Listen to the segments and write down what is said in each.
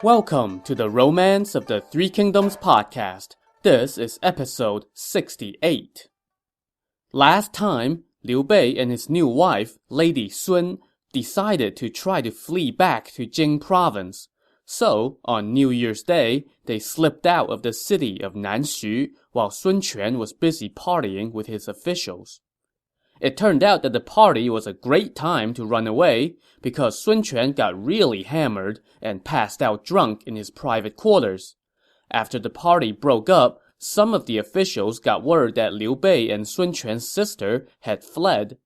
Welcome to the Romance of the Three Kingdoms podcast. This is episode 68. Last time, Liu Bei and his new wife, Lady Sun, decided to try to flee back to Jing province. So, on New Year's Day, they slipped out of the city of Nanxu while Sun Quan was busy partying with his officials. It turned out that the party was a great time to run away because Sun Quan got really hammered and passed out drunk in his private quarters. After the party broke up, some of the officials got word that Liu Bei and Sun Quan's sister had fled.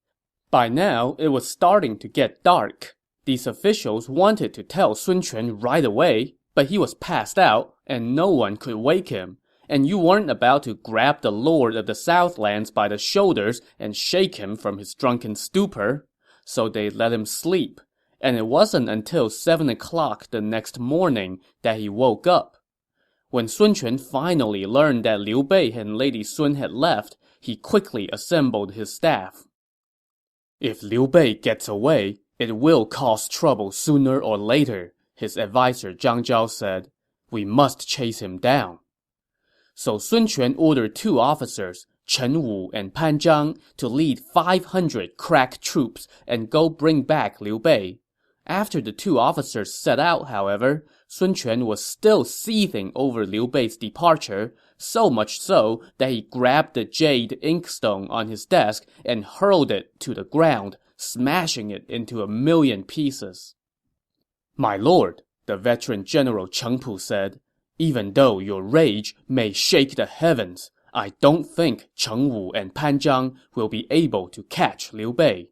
By now, it was starting to get dark. These officials wanted to tell Sun Quan right away, but he was passed out and no one could wake him. And you weren't about to grab the Lord of the Southlands by the shoulders and shake him from his drunken stupor. So they let him sleep, and it wasn't until 7 o'clock the next morning that he woke up. When Sun Quan finally learned that Liu Bei and Lady Sun had left, he quickly assembled his staff. "If Liu Bei gets away, it will cause trouble sooner or later," his advisor Zhang Zhao said. "We must chase him down." So Sun Quan ordered two officers, Chen Wu and Pan Zhang, to lead 500 crack troops and go bring back Liu Bei. After the two officers set out, however, Sun Quan was still seething over Liu Bei's departure, so much so that he grabbed the jade inkstone on his desk and hurled it to the ground, smashing it into 1,000,000 pieces. "My lord," the veteran General Cheng Pu said, "even though your rage may shake the heavens, I don't think Cheng Wu and Pan Zhang will be able to catch Liu Bei."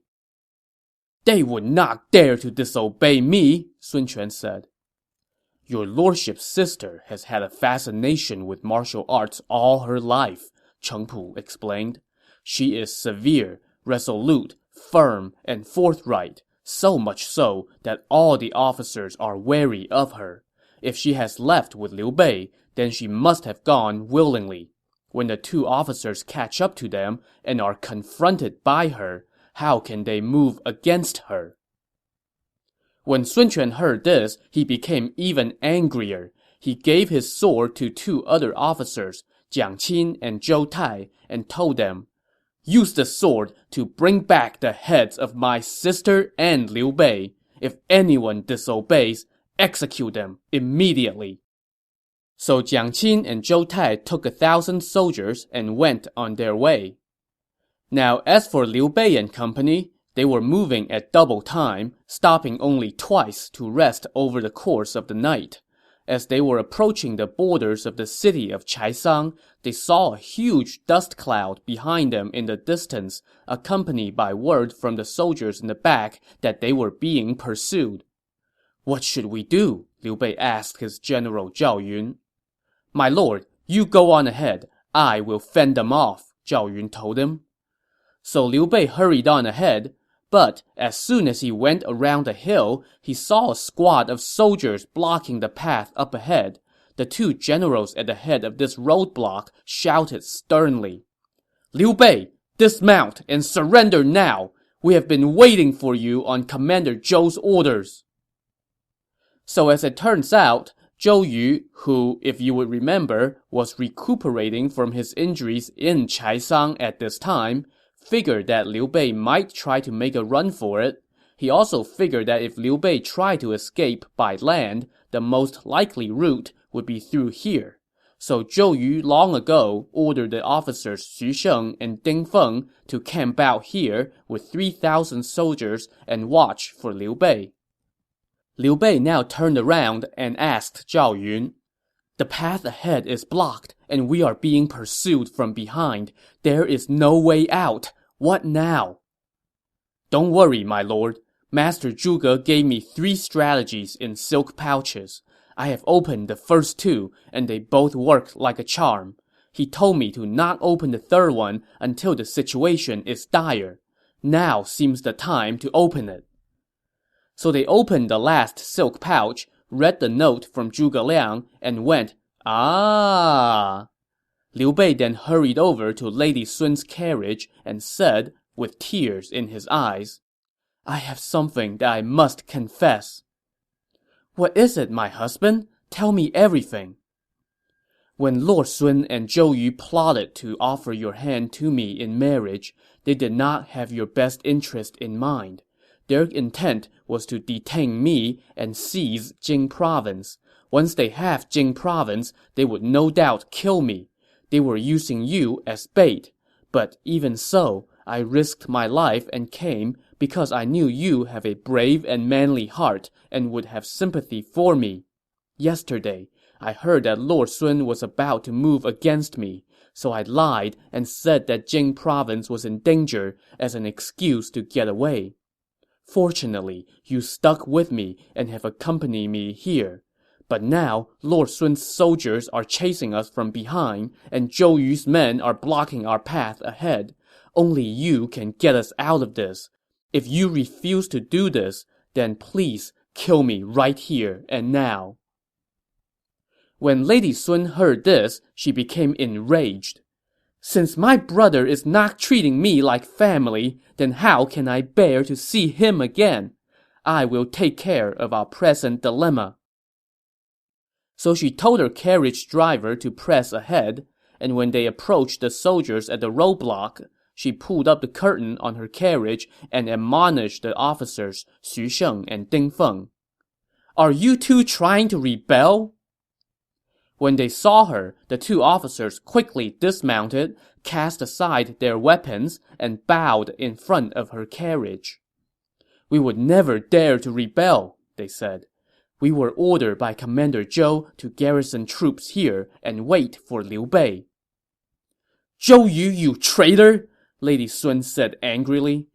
"They would not dare to disobey me," Sun Quan said. "Your lordship's sister has had a fascination with martial arts all her life," Cheng Pu explained. "She is severe, resolute, firm, and forthright, so much so that all the officers are wary of her. If she has left with Liu Bei, then she must have gone willingly. When the two officers catch up to them and are confronted by her, how can they move against her?" When Sun Quan heard this, he became even angrier. He gave his sword to two other officers, Jiang Qin and Zhou Tai, and told them, "Use the sword to bring back the heads of my sister and Liu Bei. If anyone disobeys, execute them immediately." So Jiang Qin and Zhou Tai took 1,000 soldiers and went on their way. Now, as for Liu Bei and company, they were moving at double time, stopping only twice to rest over the course of the night. As they were approaching the borders of the city of Chaisang, they saw a huge dust cloud behind them in the distance, accompanied by word from the soldiers in the back that they were being pursued. "What should we do?" Liu Bei asked his general Zhao Yun. "My lord, you go on ahead. I will fend them off," Zhao Yun told him. So Liu Bei hurried on ahead, but as soon as he went around a hill, he saw a squad of soldiers blocking the path up ahead. The two generals at the head of this roadblock shouted sternly, "Liu Bei, dismount and surrender now! We have been waiting for you on Commander Zhou's orders." So as it turns out, Zhou Yu, who, if you would remember, was recuperating from his injuries in Chaisang at this time, figured that Liu Bei might try to make a run for it. He also figured that if Liu Bei tried to escape by land, the most likely route would be through here. So Zhou Yu long ago ordered the officers Xu Sheng and Ding Feng to camp out here with 3,000 soldiers and watch for Liu Bei. Liu Bei now turned around and asked Zhao Yun, "The path ahead is blocked, and we are being pursued from behind. There is no way out. What now?" "Don't worry, my lord. Master Zhuge gave me 3 strategies in silk pouches. I have opened the first 2, and they both work like a charm. He told me to not open the third one until the situation is dire. Now seems the time to open it." So they opened the last silk pouch, read the note from Zhuge Liang, and went, "Ah!" Liu Bei then hurried over to Lady Sun's carriage and said, with tears in his eyes, "I have something that I must confess." "What is it, my husband?" Tell me everything." "When Lord Sun and Zhou Yu plotted to offer your hand to me in marriage, they did not have your best interest in mind. Their intent was to detain me and seize Jing province. Once they have Jing province, they would no doubt kill me. They were using you as bait. But even so, I risked my life and came because I knew you have a brave and manly heart and would have sympathy for me. Yesterday, I heard that Lord Sun was about to move against me, so I lied and said that Jing province was in danger as an excuse to get away. Fortunately, you stuck with me and have accompanied me here. But now, Lord Sun's soldiers are chasing us from behind, and Zhou Yu's men are blocking our path ahead. Only you can get us out of this. If you refuse to do this, then please kill me right here and now." When Lady Sun heard this, she became enraged. "Since my brother is not treating me like family, then how can I bear to see him again? I will take care of our present dilemma." So she told her carriage driver to press ahead, and when they approached the soldiers at the roadblock, she pulled up the curtain on her carriage and admonished the officers Xu Sheng and Ding Feng. "Are you two trying to rebel?" When they saw her, the two officers quickly dismounted, cast aside their weapons, and bowed in front of her carriage. "We would never dare to rebel," they said. "We were ordered by Commander Zhou to garrison troops here and wait for Liu Bei." "Zhou Yu, you traitor!" Lady Sun said angrily.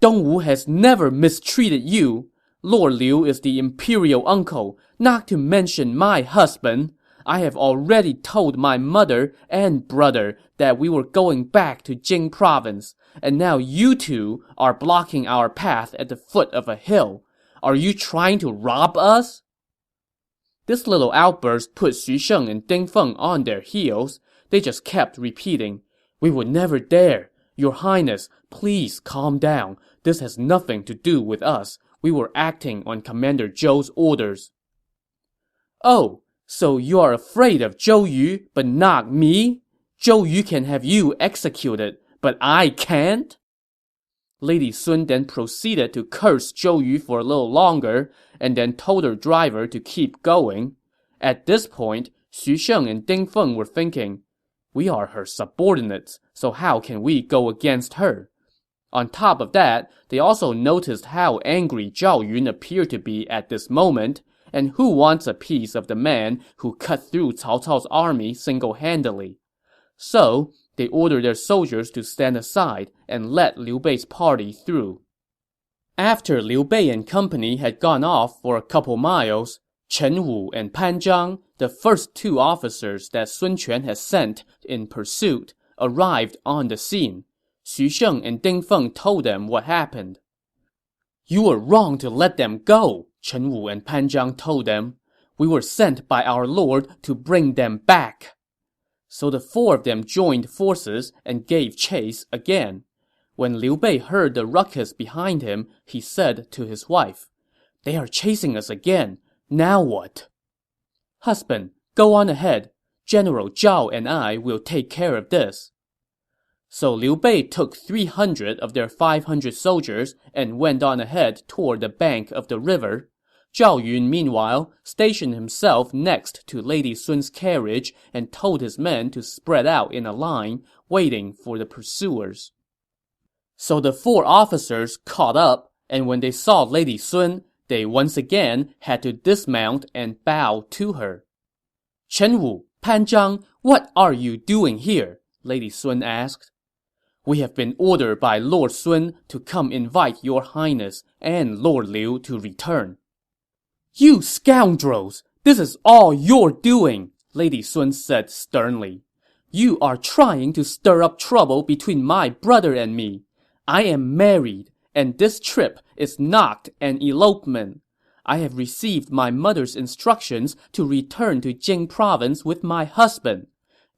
"Dongwu has never mistreated you. Lord Liu is the imperial uncle, not to mention my husband. I have already told my mother and brother that we were going back to Jing province, and now you two are blocking our path at the foot of a hill. Are you trying to rob us?" This little outburst put Xu Sheng and Ding Feng on their heels. They just kept repeating, "We would never dare. Your Highness, please calm down. This has nothing to do with us. We were acting on Commander Zhou's orders." "Oh, so you are afraid of Zhou Yu, but not me? Zhou Yu can have you executed, but I can't?" Lady Sun then proceeded to curse Zhou Yu for a little longer, and then told her driver to keep going. At this point, Xu Sheng and Ding Feng were thinking, "We are her subordinates, so how can we go against her?" On top of that, they also noticed how angry Zhao Yun appeared to be at this moment, and who wants a piece of the man who cut through Cao Cao's army single-handedly? So, they ordered their soldiers to stand aside and let Liu Bei's party through. After Liu Bei and company had gone off for a couple miles, Chen Wu and Pan Zhang, the first two officers that Sun Quan had sent in pursuit, arrived on the scene. Xu Sheng and Ding Feng told them what happened. "You were wrong to let them go," Chen Wu and Pan Zhang told them. "We were sent by our lord to bring them back." So the four of them joined forces and gave chase again. When Liu Bei heard the ruckus behind him, he said to his wife, "They are chasing us again. Now what?" "Husband, go on ahead. General Zhao and I will take care of this." So Liu Bei took 300 of their 500 soldiers and went on ahead toward the bank of the river. Zhao Yun, meanwhile, stationed himself next to Lady Sun's carriage and told his men to spread out in a line, waiting for the pursuers. So the four officers caught up, and when they saw Lady Sun, they once again had to dismount and bow to her. "Chen Wu, Pan Zhang, what are you doing here?" Lady Sun asked. "We have been ordered by Lord Sun to come invite your Highness and Lord Liu to return." "You scoundrels! This is all your doing," Lady Sun said sternly. "You are trying to stir up trouble between my brother and me. I am married, and this trip is not an elopement. I have received my mother's instructions to return to Jing province with my husband.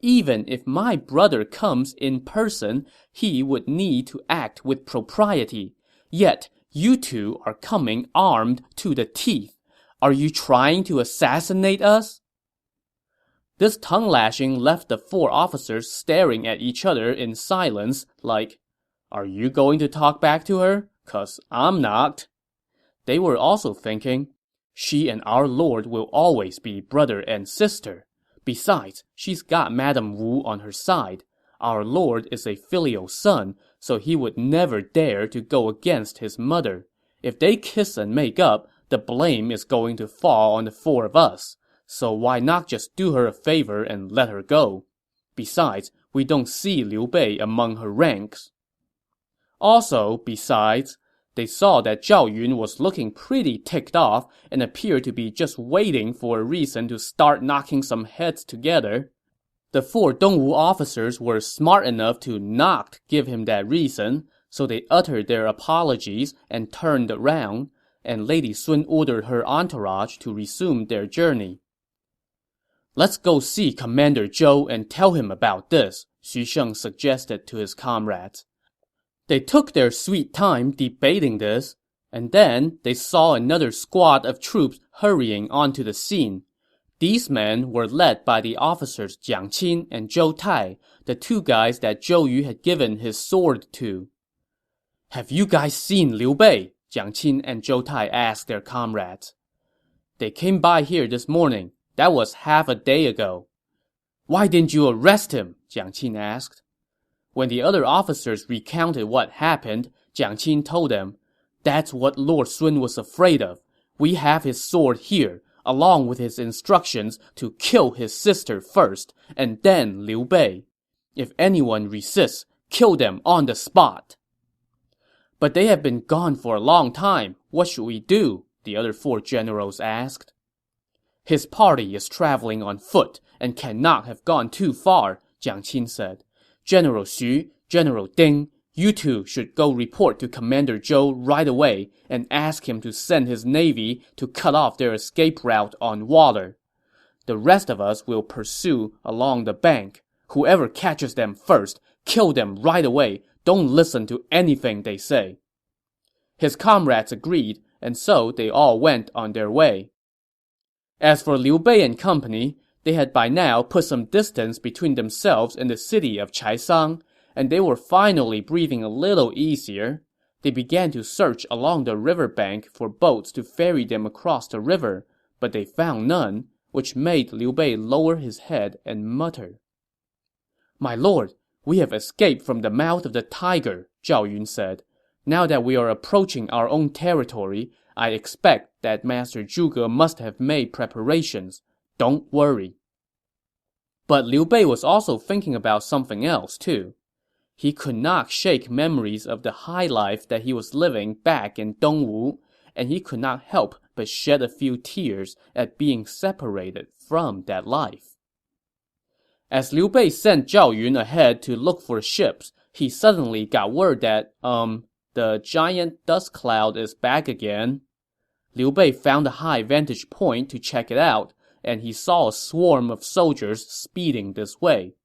Even if my brother comes in person, he would need to act with propriety. Yet, you two are coming armed to the teeth. Are you trying to assassinate us?" This tongue-lashing left the 4 officers staring at each other in silence like, "Are you going to talk back to her? 'Cause I'm not." They were also thinking, "She and our lord will always be brother and sister. Besides, she's got Madame Wu on her side. Our lord is a filial son, so he would never dare to go against his mother. If they kiss and make up, the blame is going to fall on the 4 of us. So why not just do her a favor and let her go? Besides, we don't see Liu Bei among her ranks." Also, besides, they saw that Zhao Yun was looking pretty ticked off and appeared to be just waiting for a reason to start knocking some heads together. The 4 Dongwu officers were smart enough to not give him that reason, so they uttered their apologies and turned around, and Lady Sun ordered her entourage to resume their journey. "Let's go see Commander Zhou and tell him about this," Xu Sheng suggested to his comrades. They took their sweet time debating this, and then they saw another squad of troops hurrying onto the scene. These men were led by the officers Jiang Qin and Zhou Tai, the 2 guys that Zhou Yu had given his sword to. "Have you guys seen Liu Bei?" Jiang Qin and Zhou Tai asked their comrades. "They came by here this morning. That was half a day ago." "Why didn't you arrest him?" Jiang Qin asked. When the other officers recounted what happened, Jiang Qin told them, "That's what Lord Sun was afraid of. We have his sword here, along with his instructions to kill his sister first, and then Liu Bei. If anyone resists, kill them on the spot." "But they have been gone for a long time. What should we do?" the other 4 generals asked. "His party is traveling on foot and cannot have gone too far," Jiang Qin said. "General Xu, General Ding, you 2 should go report to Commander Zhou right away and ask him to send his navy to cut off their escape route on water. The rest of us will pursue along the bank. Whoever catches them first, kill them right away. Don't listen to anything they say." His comrades agreed, and so they all went on their way. As for Liu Bei and company, they had by now put some distance between themselves and the city of Chaisang, and they were finally breathing a little easier. They began to search along the river bank for boats to ferry them across the river, but they found none, which made Liu Bei lower his head and mutter. "My lord, we have escaped from the mouth of the tiger," Zhao Yun said. "Now that we are approaching our own territory, I expect that Master Zhuge must have made preparations. Don't worry." But Liu Bei was also thinking about something else, too. He could not shake memories of the high life that he was living back in Dongwu, and he could not help but shed a few tears at being separated from that life. As Liu Bei sent Zhao Yun ahead to look for ships, he suddenly got word that, the giant dust cloud is back again. Liu Bei found a high vantage point to check it out, and he saw a swarm of soldiers speeding this way.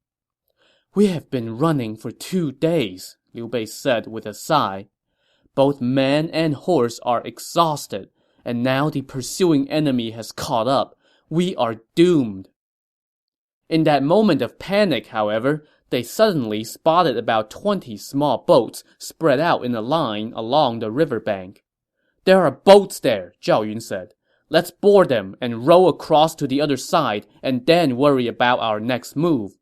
"We have been running for 2 days," Liu Bei said with a sigh. "Both man and horse are exhausted, and now the pursuing enemy has caught up. We are doomed." In that moment of panic, however, they suddenly spotted about 20 small boats spread out in a line along the riverbank. "There are boats there," Zhao Yun said. "Let's board them and row across to the other side and then worry about our next move."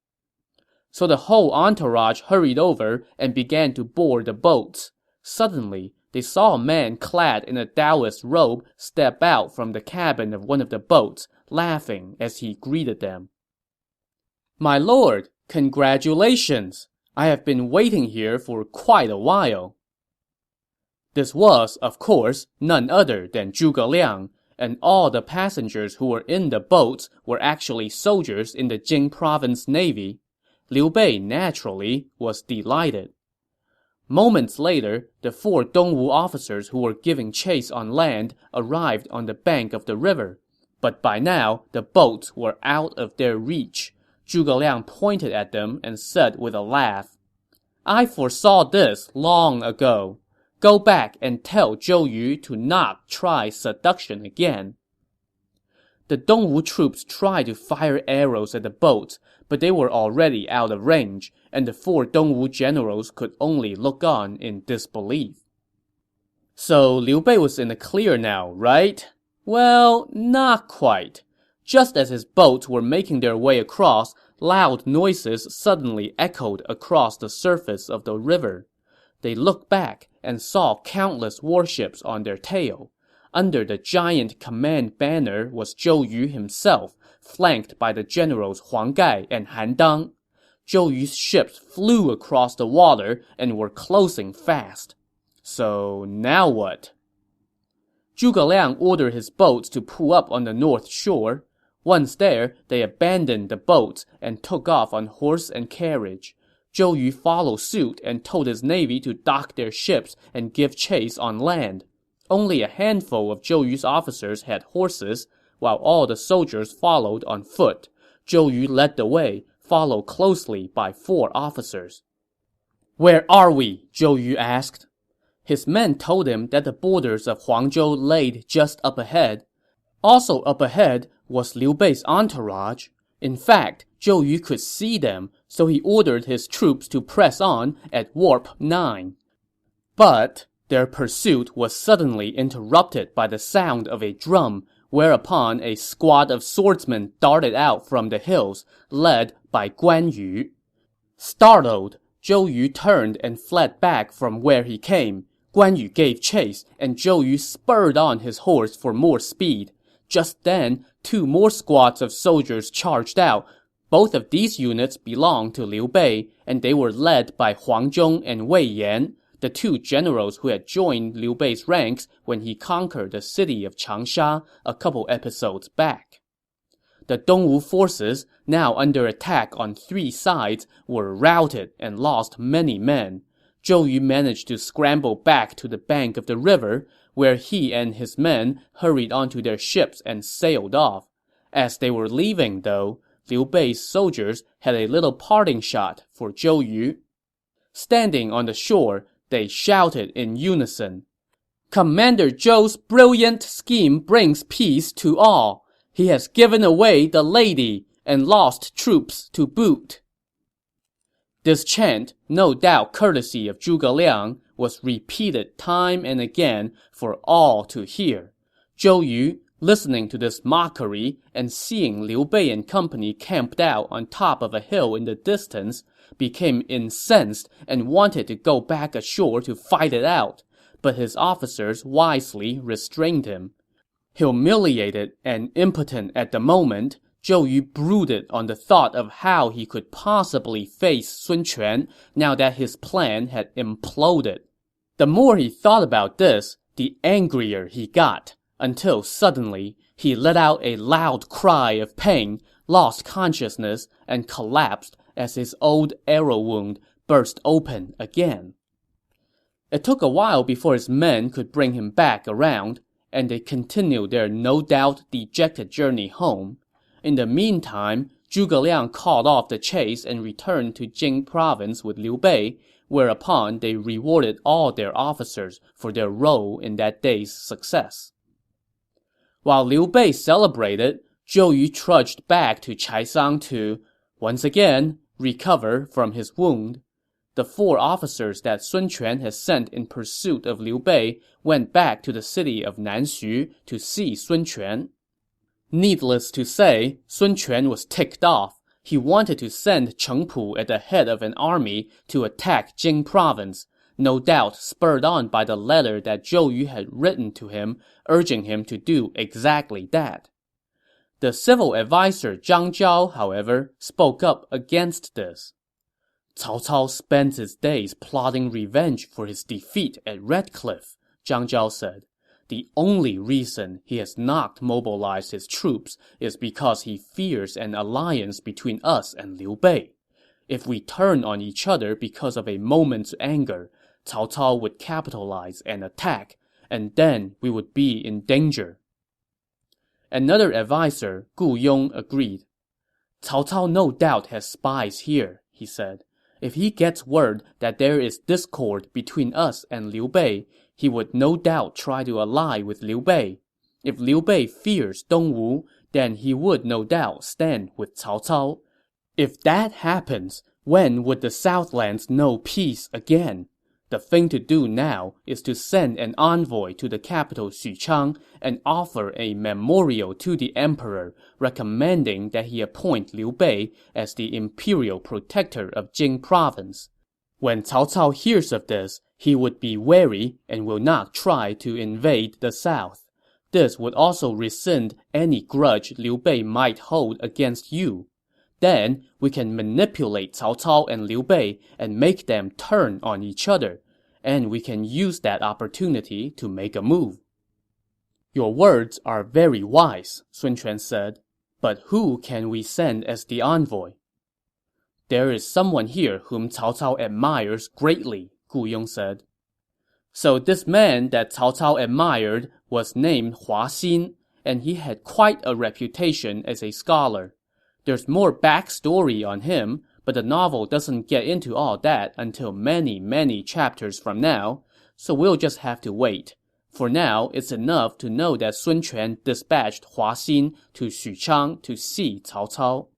So the whole entourage hurried over and began to board the boats. Suddenly, they saw a man clad in a Taoist robe step out from the cabin of one of the boats, laughing as he greeted them. "My lord, congratulations! I have been waiting here for quite a while." This was, of course, none other than Zhuge Liang, and all the passengers who were in the boats were actually soldiers in the Jing province navy. Liu Bei, naturally, was delighted. Moments later, the 4 Dongwu officers who were giving chase on land arrived on the bank of the river. But by now, the boats were out of their reach. Zhuge Liang pointed at them and said with a laugh, "I foresaw this long ago. Go back and tell Zhou Yu to not try seduction again." The Dongwu troops tried to fire arrows at the boats, but they were already out of range, and the 4 Dongwu generals could only look on in disbelief. So Liu Bei was in the clear now, right? Well, not quite. Just as his boats were making their way across, loud noises suddenly echoed across the surface of the river. They looked back and saw countless warships on their tail. Under the giant command banner was Zhou Yu himself, flanked by the generals Huang Gai and Han Dang. Zhou Yu's ships flew across the water and were closing fast. So now what? Zhuge Liang ordered his boats to pull up on the north shore. Once there, they abandoned the boats and took off on horse and carriage. Zhou Yu followed suit and told his navy to dock their ships and give chase on land. Only a handful of Zhou Yu's officers had horses, while all the soldiers followed on foot. Zhou Yu led the way, followed closely by 4 officers. "Where are we?" Zhou Yu asked. His men told him that the borders of Huangzhou laid just up ahead. Also up ahead was Liu Bei's entourage. In fact, Zhou Yu could see them, so he ordered his troops to press on at warp 9. But their pursuit was suddenly interrupted by the sound of a drum, whereupon a squad of swordsmen darted out from the hills, led by Guan Yu. Startled, Zhou Yu turned and fled back from where he came. Guan Yu gave chase, and Zhou Yu spurred on his horse for more speed. Just then, 2 more squads of soldiers charged out. Both of these units belonged to Liu Bei, and they were led by Huang Zhong and Wei Yan, the 2 generals who had joined Liu Bei's ranks when he conquered the city of Changsha a couple episodes back. The Dongwu forces, now under attack on 3 sides, were routed and lost many men. Zhou Yu managed to scramble back to the bank of the river, where he and his men hurried onto their ships and sailed off. As they were leaving, though, Liu Bei's soldiers had a little parting shot for Zhou Yu. Standing on the shore, they shouted in unison, "Commander Zhou's brilliant scheme brings peace to all. He has given away the lady and lost troops to boot." This chant, no doubt courtesy of Zhuge Liang, was repeated time and again for all to hear. Zhou Yu, listening to this mockery and seeing Liu Bei and company camped out on top of a hill in the distance, became incensed and wanted to go back ashore to fight it out, but his officers wisely restrained him. Humiliated and impotent at the moment, Zhou Yu brooded on the thought of how he could possibly face Sun Quan now that his plan had imploded. The more he thought about this, the angrier he got, until suddenly he let out a loud cry of pain, lost consciousness, and collapsed as his old arrow wound burst open again. It took a while before his men could bring him back around, and they continued their no doubt dejected journey home. In the meantime, Zhuge Liang called off the chase and returned to Jing province with Liu Bei, whereupon they rewarded all their officers for their role in that day's success. While Liu Bei celebrated, Zhou Yu trudged back to Chaisang to, once again, recover from his wound. The 4 officers that Sun Quan had sent in pursuit of Liu Bei went back to the city of Nanxu to see Sun Quan. Needless to say, Sun Quan was ticked off. He wanted to send Cheng Pu at the head of an army to attack Jing province, no doubt spurred on by the letter that Zhou Yu had written to him, urging him to do exactly that. The civil adviser Zhang Zhao, however, spoke up against this. Cao Cao spends his days plotting revenge for his defeat at Red Cliff, Zhang Zhao said. The only reason he has not mobilized his troops is because he fears an alliance between us and Liu Bei. If we turn on each other because of a moment's anger, Cao Cao would capitalize and attack, and then we would be in danger. Another adviser, Gu Yong, agreed. Cao Cao no doubt has spies here, he said. If he gets word that there is discord between us and Liu Bei, he would no doubt try to ally with Liu Bei. If Liu Bei fears Dongwu, then he would no doubt stand with Cao Cao. If that happens, when would the Southlands know peace again? The thing to do now is to send an envoy to the capital Xuchang and offer a memorial to the emperor recommending that he appoint Liu Bei as the imperial protector of Jing province. When Cao Cao hears of this, he would be wary and will not try to invade the south. This would also rescind any grudge Liu Bei might hold against you. Then we can manipulate Cao Cao and Liu Bei and make them turn on each other, and we can use that opportunity to make a move. Your words are very wise, Sun Quan said, but who can we send as the envoy? There is someone here whom Cao Cao admires greatly, Gu Yong said. So this man that Cao Cao admired was named Hua Xin, and he had quite a reputation as a scholar. There's more backstory on him, but the novel doesn't get into all that until many, many chapters from now, so we'll just have to wait. For now, it's enough to know that Sun Quan dispatched Hua Xin to Xuchang to see Cao Cao.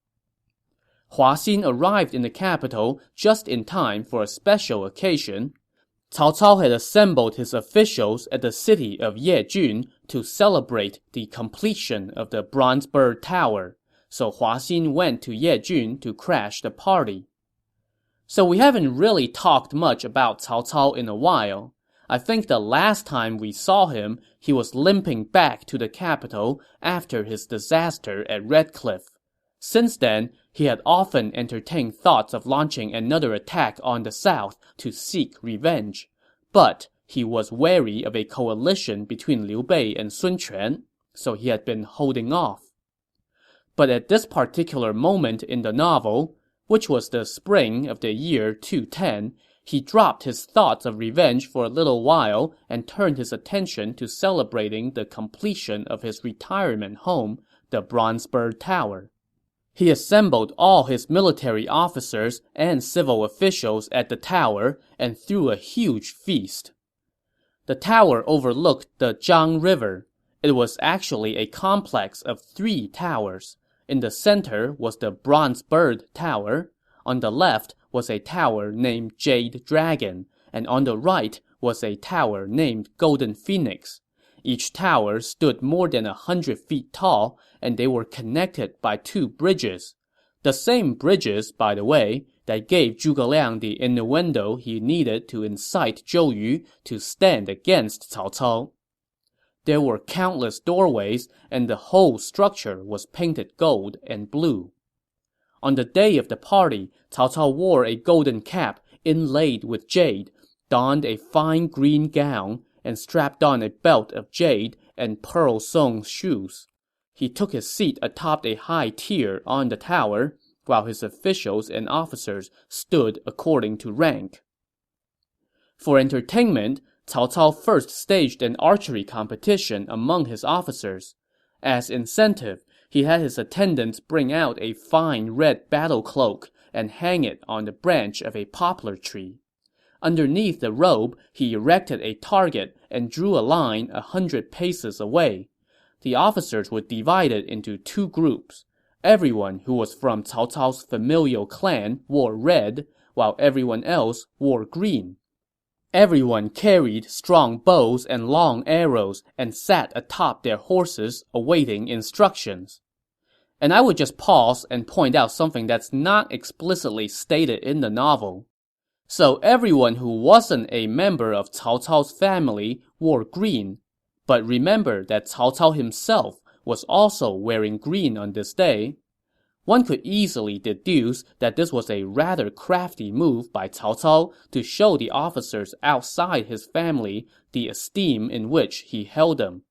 Hua Xin arrived in the capital just in time for a special occasion. Cao Cao had assembled his officials at the city of Yejun to celebrate the completion of the Bronze Bird Tower. So Hua Xin went to Yejun to crash the party. So we haven't really talked much about Cao Cao in a while. I think the last time we saw him, he was limping back to the capital after his disaster at Red Cliff. Since then, he had often entertained thoughts of launching another attack on the south to seek revenge. But he was wary of a coalition between Liu Bei and Sun Quan, so he had been holding off. But at this particular moment in the novel, which was the spring of the year 210, he dropped his thoughts of revenge for a little while and turned his attention to celebrating the completion of his retirement home, the Bronze Bird Tower. He assembled all his military officers and civil officials at the tower and threw a huge feast. The tower overlooked the Zhang River. It was actually a complex of 3 towers. In the center was the Bronze Bird Tower. On the left was a tower named Jade Dragon, and on the right was a tower named Golden Phoenix. Each tower stood more than 100 feet tall, and they were connected by 2 bridges. The same bridges, by the way, that gave Zhuge Liang the innuendo he needed to incite Zhou Yu to stand against Cao Cao. There were countless doorways, and the whole structure was painted gold and blue. On the day of the party, Cao Cao wore a golden cap inlaid with jade, donned a fine green gown, and strapped on a belt of jade and pearl-sewn shoes. He took his seat atop a high tier on the tower, while his officials and officers stood according to rank. For entertainment, Cao Cao first staged an archery competition among his officers. As incentive, he had his attendants bring out a fine red battle cloak and hang it on the branch of a poplar tree. Underneath the robe, he erected a target and drew a line 100 paces away. The officers were divided into 2 groups. Everyone who was from Cao Cao's familial clan wore red, while everyone else wore green. Everyone carried strong bows and long arrows and sat atop their horses awaiting instructions. And I would just pause and point out something that's not explicitly stated in the novel. So everyone who wasn't a member of Cao Cao's family wore green. But remember that Cao Cao himself was also wearing green on this day. One could easily deduce that this was a rather crafty move by Cao Cao to show the officers outside his family the esteem in which he held them.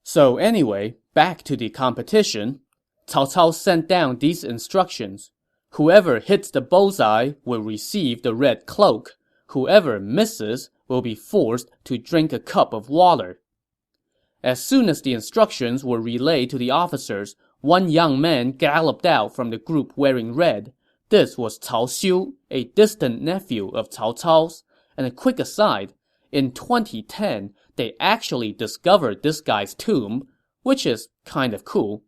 So anyway, back to the competition. Cao Cao sent down these instructions. Whoever hits the bullseye will receive the red cloak. Whoever misses will be forced to drink a cup of water. As soon as the instructions were relayed to the officers, one young man galloped out from the group wearing red. This was Cao Xiu, a distant nephew of Cao Cao's. And a quick aside, in 2010, they actually discovered this guy's tomb, which is kind of cool.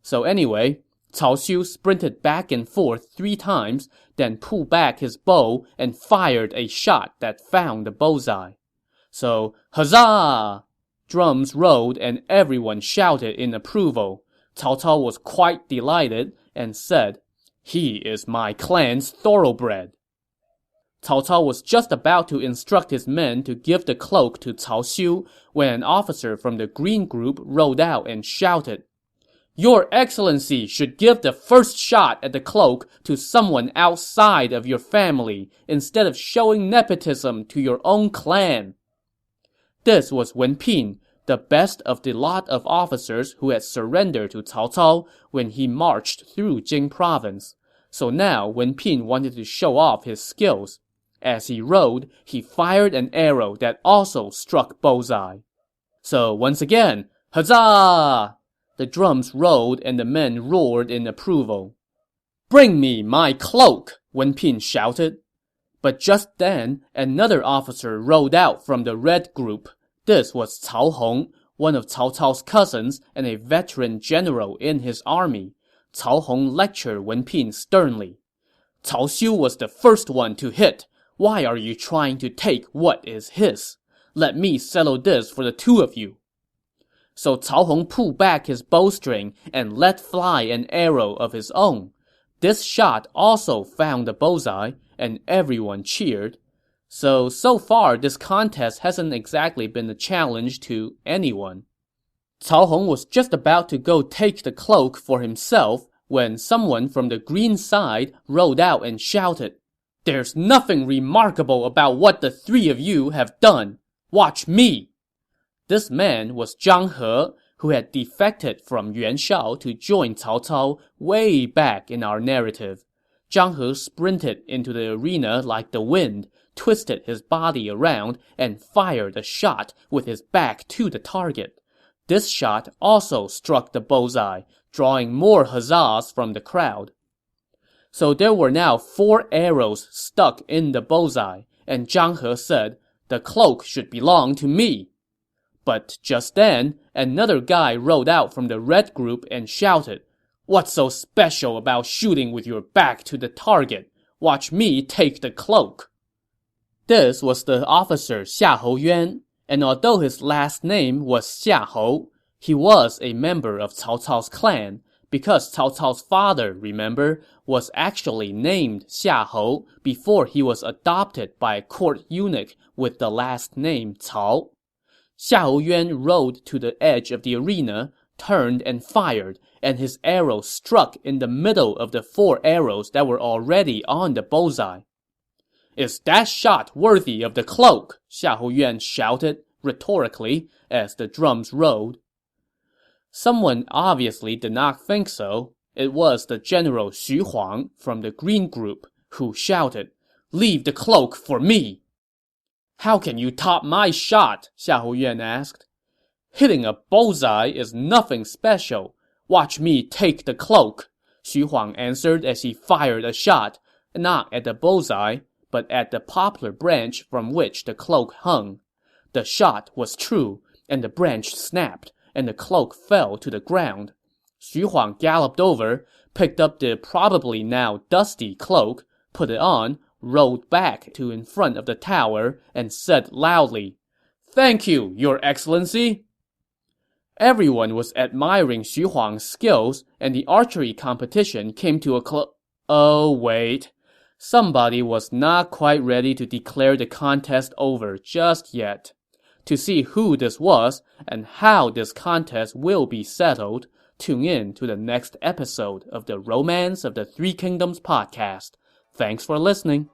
So anyway, Cao Xiu sprinted back and forth 3 times, then pulled back his bow and fired a shot that found the bullseye. So, huzzah! Drums rolled and everyone shouted in approval. Cao Cao was quite delighted and said, "He is my clan's thoroughbred." Cao Cao was just about to instruct his men to give the cloak to Cao Xiu when an officer from the green group rode out and shouted, "Your Excellency should give the first shot at the cloak to someone outside of your family instead of showing nepotism to your own clan." This was Wen Pin, the best of the lot of officers who had surrendered to Cao Cao when he marched through Jing province. So now Wen Pin wanted to show off his skills. As he rode, he fired an arrow that also struck bullseye. So once again, huzzah! The drums rolled and the men roared in approval. "Bring me my cloak!" Wen Pin shouted. But just then, another officer rode out from the red group. This was Cao Hong, one of Cao Cao's cousins and a veteran general in his army. Cao Hong lectured Wen Pin sternly. "Cao Xiu was the first one to hit. Why are you trying to take what is his? Let me settle this for the 2 of you." So Cao Hong pulled back his bowstring and let fly an arrow of his own. This shot also found the bullseye, and everyone cheered. So far, this contest hasn't exactly been a challenge to anyone. Cao Hong was just about to go take the cloak for himself when someone from the green side rode out and shouted, "There's nothing remarkable about what the 3 of you have done. Watch me!" This man was Zhang He, who had defected from Yuan Shao to join Cao Cao way back in our narrative. Zhang He sprinted into the arena like the wind, twisted his body around, and fired a shot with his back to the target. This shot also struck the bullseye, drawing more huzzahs from the crowd. So there were now 4 arrows stuck in the bullseye, and Zhang He said, "The cloak should belong to me." But just then, another guy rode out from the red group and shouted, "What's so special about shooting with your back to the target? Watch me take the cloak." This was the officer Xiahou Yuan, and although his last name was Xiahou, he was a member of Cao Cao's clan, because Cao Cao's father, remember, was actually named Xiahou before he was adopted by a court eunuch with the last name Cao. Xiahou Yuan rode to the edge of the arena, turned and fired, and his arrow struck in the middle of the 4 arrows that were already on the bullseye. "Is that shot worthy of the cloak?" Xiahou Yuan shouted, rhetorically, as the drums rolled. Someone obviously did not think so. It was the general Xu Huang from the green group, who shouted, "Leave the cloak for me!" "How can you top my shot?" Xiahou Yuan asked. "Hitting a bullseye is nothing special. Watch me take the cloak," Xu Huang answered as he fired a shot, not at the bullseye, but at the poplar branch from which the cloak hung. The shot was true, and the branch snapped, and the cloak fell to the ground. Xu Huang galloped over, picked up the probably now dusty cloak, put it on, rode back to in front of the tower, and said loudly, "Thank you, Your Excellency!" Everyone was admiring Xu Huang's skills, and the archery competition came to a close. Oh, wait. Somebody was not quite ready to declare the contest over just yet. To see who this was and how this contest will be settled, tune in to the next episode of the Romance of the Three Kingdoms podcast. Thanks for listening.